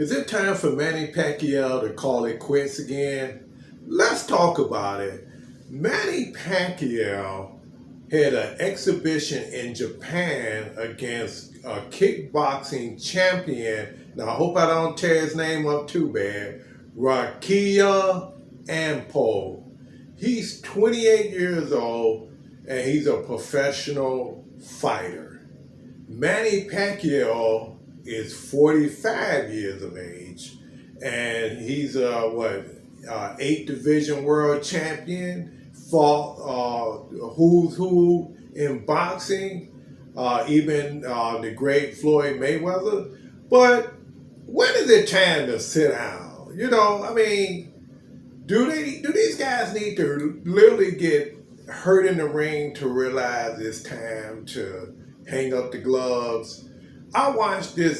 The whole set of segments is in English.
Is it time for Manny Pacquiao to call it quits again? Let's talk about it. Manny Pacquiao had an exhibition in Japan against a kickboxing champion. Now, I hope I don't tear his name up too bad. Rakia Ampo. He's 28 years old and he's a professional fighter. Manny Pacquiao is 45 years of age, and he's a 8 division world champion. Fought who's who in boxing, even the great Floyd Mayweather. But when is it time to sit down? Do these guys need to literally get hurt in the ring to realize it's time to hang up the gloves? I watched the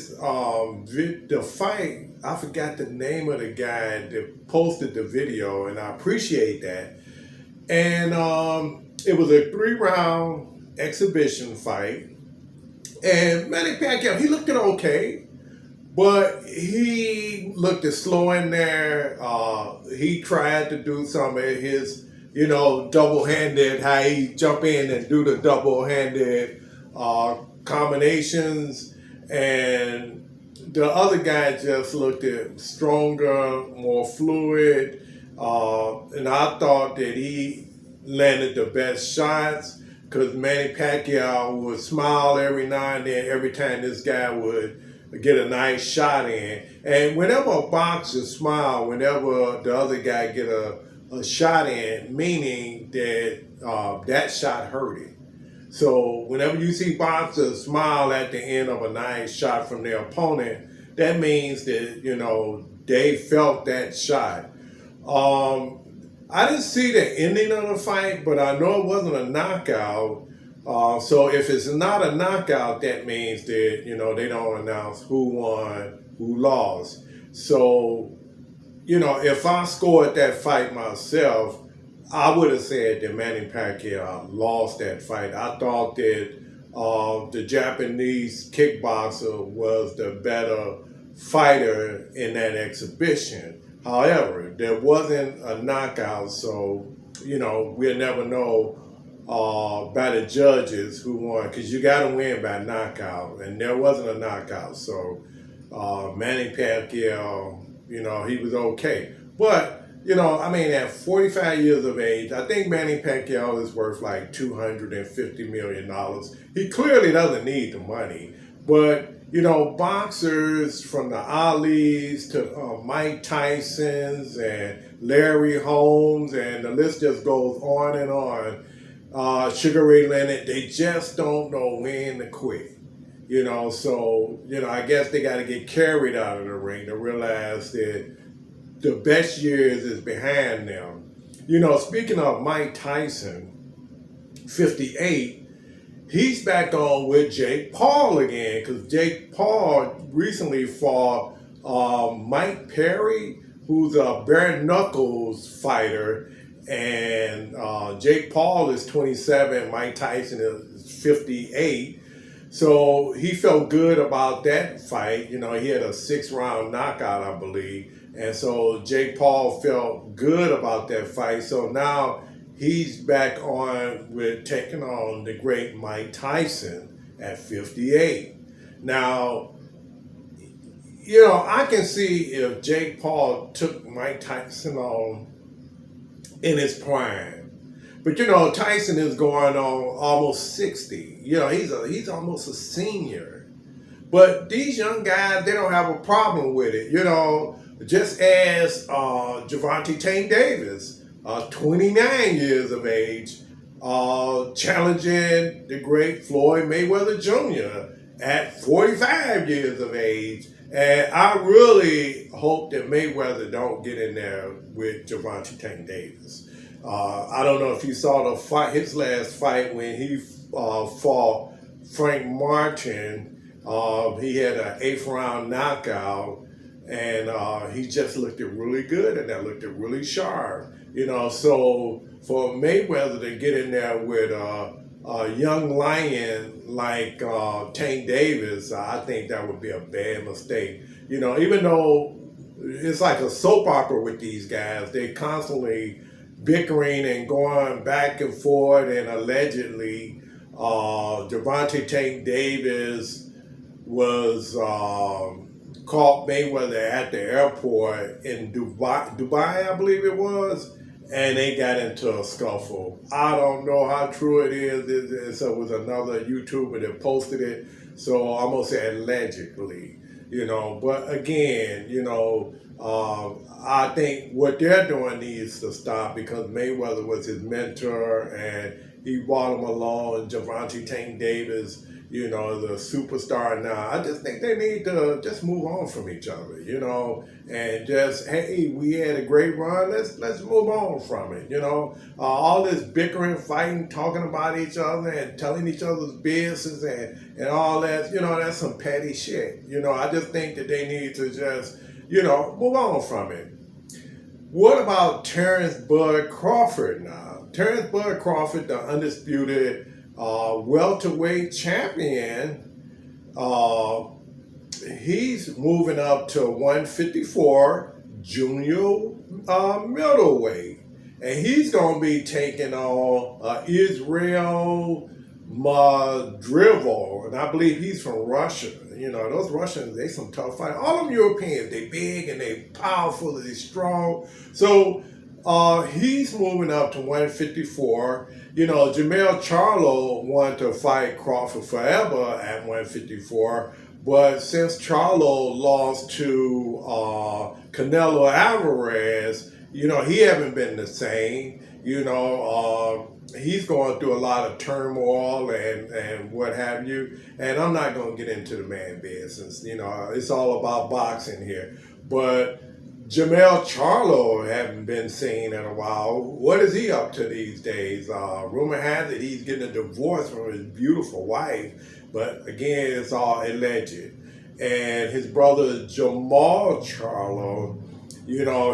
fight. I forgot the name of the guy that posted the video, and I appreciate that. And it was a 3-round exhibition fight. And Manny Pacquiao, he looked okay, but he looked slow in there. He tried to do some of his, double-handed, how he jump in and do the double-handed combinations. And the other guy just looked stronger, more fluid. And I thought that he landed the best shots because Manny Pacquiao would smile every now and then, every time this guy would get a nice shot in. And whenever a boxer smile, whenever the other guy get a shot in, meaning that that shot hurt him. So whenever you see boxers smile at the end of a nice shot from their opponent, that means that, they felt that shot. I didn't see the ending of the fight, but I know it wasn't a knockout. So if it's not a knockout, that means that, they don't announce who won, who lost. So, if I scored that fight myself, I would have said that Manny Pacquiao lost that fight. I thought that the Japanese kickboxer was the better fighter in that exhibition. However, there wasn't a knockout, so, we'll never know by the judges who won, because you got to win by knockout, and there wasn't a knockout. So Manny Pacquiao, he was okay. But, at 45 years of age, I think Manny Pacquiao is worth like $250 million. He clearly doesn't need the money. But, boxers from the Alis to Mike Tyson's and Larry Holmes, and the list just goes on and on. Sugar Ray Leonard, they just don't know when to quit. So, I guess they got to get carried out of the ring to realize that the best years is behind them. Speaking of Mike Tyson, 58, he's back on with Jake Paul again, because Jake Paul recently fought Mike Perry, who's a bare knuckles fighter, and Jake Paul is 27, Mike Tyson is 58. So he felt good about that fight. He had a 6-round knockout, I believe. And so Jake Paul felt good about that fight. So now he's back on with taking on the great Mike Tyson at 58. Now, I can see if Jake Paul took Mike Tyson on in his prime. But, Tyson is going on almost 60. He's almost a senior. But these young guys, they don't have a problem with it. Just as Gervonta Tank Davis, 29 years of age, challenging the great Floyd Mayweather Jr. at 45 years of age. And I really hope that Mayweather don't get in there with Gervonta Tank Davis. I don't know if you saw his last fight when he fought Frank Martin. He had an 8th round knockout. And he just looked really good, and that looked really sharp. So for Mayweather to get in there with a young lion like Tank Davis, I think that would be a bad mistake. Even though it's like a soap opera with these guys, they constantly bickering and going back and forth, and allegedly, Javante Tank Davis was caught Mayweather at the airport in Dubai, I believe it was, and they got into a scuffle. I don't know how true it is. So it was another YouTuber that posted it, so I'm gonna say allegedly. But again, I think what they're doing needs to stop, because Mayweather was his mentor and he brought him along. Javante Tank Davis, the superstar now. I just think they need to just move on from each other, and just, hey, we had a great run. Let's move on from it, all this bickering, fighting, talking about each other and telling each other's business and all that, that's some petty shit. I just think that they need to just, move on from it. What about Terrence Bud Crawford now? Terrence Bud Crawford, the undisputed welterweight champion, he's moving up to 154 junior middleweight, and he's going to be taking on Israel Madrigal, and I believe he's from Russia. Those Russians, they some tough fighters. All them Europeans, they big and they powerful and they strong. So he's moving up to 154. Jermell Charlo wanted to fight Crawford forever at 154, but since Charlo lost to Canelo Alvarez, he haven't been the same. He's going through a lot of turmoil and what have you. And I'm not going to get into the man business. It's all about boxing here. But Jermell Charlo haven't been seen in a while. What is he up to these days? Rumor has it he's getting a divorce from his beautiful wife. But again, it's all alleged. And his brother Jamal Charlo,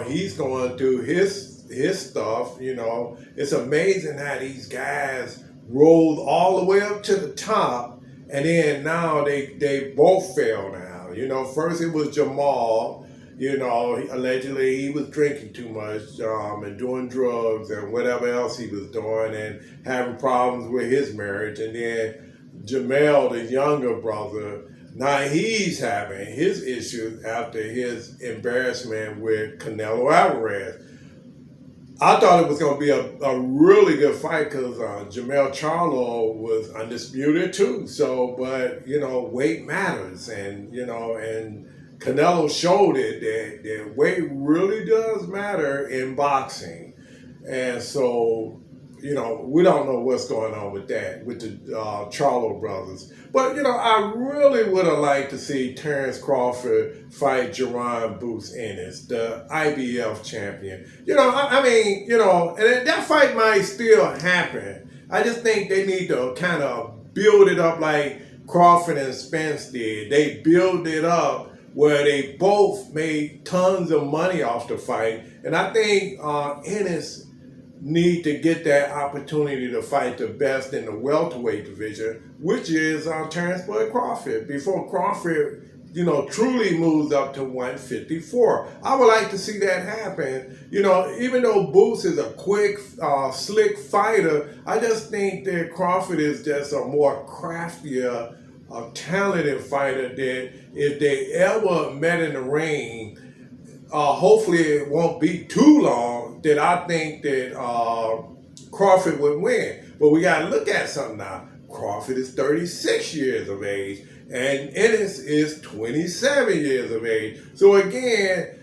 he's going through his stuff. It's amazing how these guys rolled all the way up to the top, and then now they both fail now. First it was Jamal. Allegedly he was drinking too much and doing drugs and whatever else he was doing and having problems with his marriage. And then Jamel, the younger brother, now he's having his issues after his embarrassment with Canelo Alvarez. I thought it was going to be a really good fight because Jermell Charlo was undisputed too. So, but, weight matters. And, and Canelo showed it that weight really does matter in boxing. And so, we don't know what's going on with that, with the Charlo brothers. But, I really would have liked to see Terrence Crawford fight Jaron Boots Ennis, the IBF champion. And that fight might still happen. I just think they need to kind of build it up like Crawford and Spence did. They build it up where they both made tons of money off the fight. And I think Ennis need to get that opportunity to fight the best in the welterweight division, which is Terrence Bud Crawford, before Crawford, truly moves up to 154. I would like to see that happen. Even though Boots is a quick, slick fighter, I just think that Crawford is just a more craftier, talented fighter that if they ever met in the ring, hopefully it won't be too long, that I think that Crawford would win. But we got to look at something now. Crawford is 36 years of age, and Ennis is 27 years of age. So again,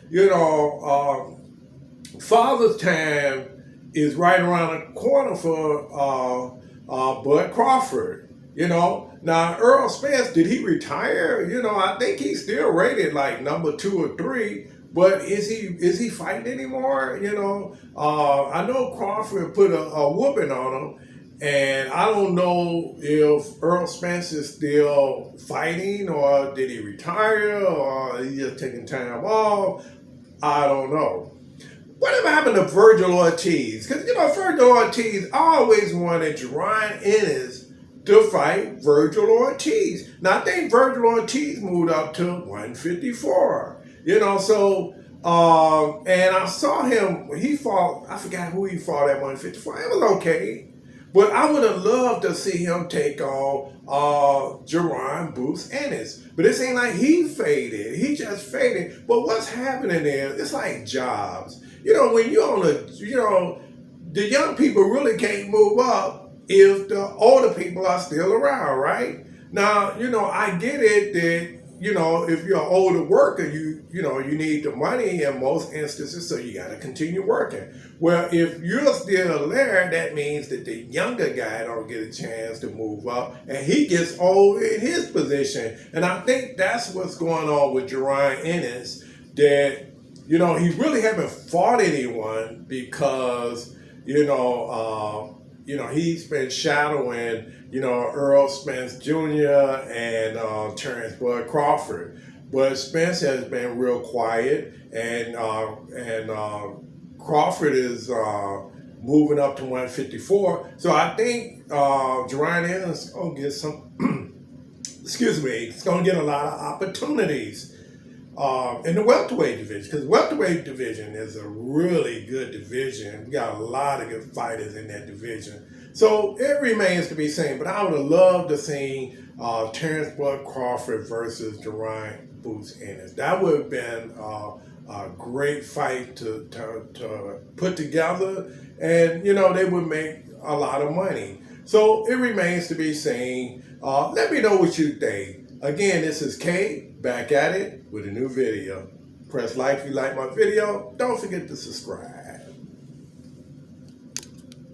Father's time is right around the corner for Bud Crawford. Now Earl Spence, did he retire? I think he's still rated like number 2 or 3. But is he fighting anymore? I know Crawford put a whooping on him, and I don't know if Earl Spence is still fighting, or did he retire, or he just taking time off. I don't know. Whatever happened to Virgil Ortiz? Because Virgil Ortiz always wanted Jaron Ennis to fight Virgil Ortiz. Now, I think Virgil Ortiz moved up to 154. You know, so, and I saw him, he fought, I forgot who he fought at 154. It was okay. But I would have loved to see him take on Jaron Bruce Ennis. But it seemed like he faded. He just faded. But what's happening there, it's like jobs. You know, when you're on a, you know, the young people really can't move up if the older people are still around, right? Now, you know, I get it that, you know, if you're an older worker, you know, you need the money in most instances, so you got to continue working. Well, if you're still there, that means that the younger guy don't get a chance to move up, and he gets old in his position. And I think that's what's going on with Jaron Ennis, that, you know, he really haven't fought anyone because, he's been shadowing, Earl Spence Jr. and Terrence Bud Crawford. But Spence has been real quiet, and Crawford is moving up to 154. So I think Jaron Ennis is going to get some, he's going to get a lot of opportunities in the welterweight division, because the welterweight division is a really good division. We got a lot of good fighters in that division. So it remains to be seen, but I would have loved to see Terrence Bud Crawford versus Jaron Bruce Ennis. That would have been a great fight to put together, and they would make a lot of money. So it remains to be seen. Let me know what you think. Again, this is Kay, back at it with a new video. Press like if you like my video. Don't forget to subscribe.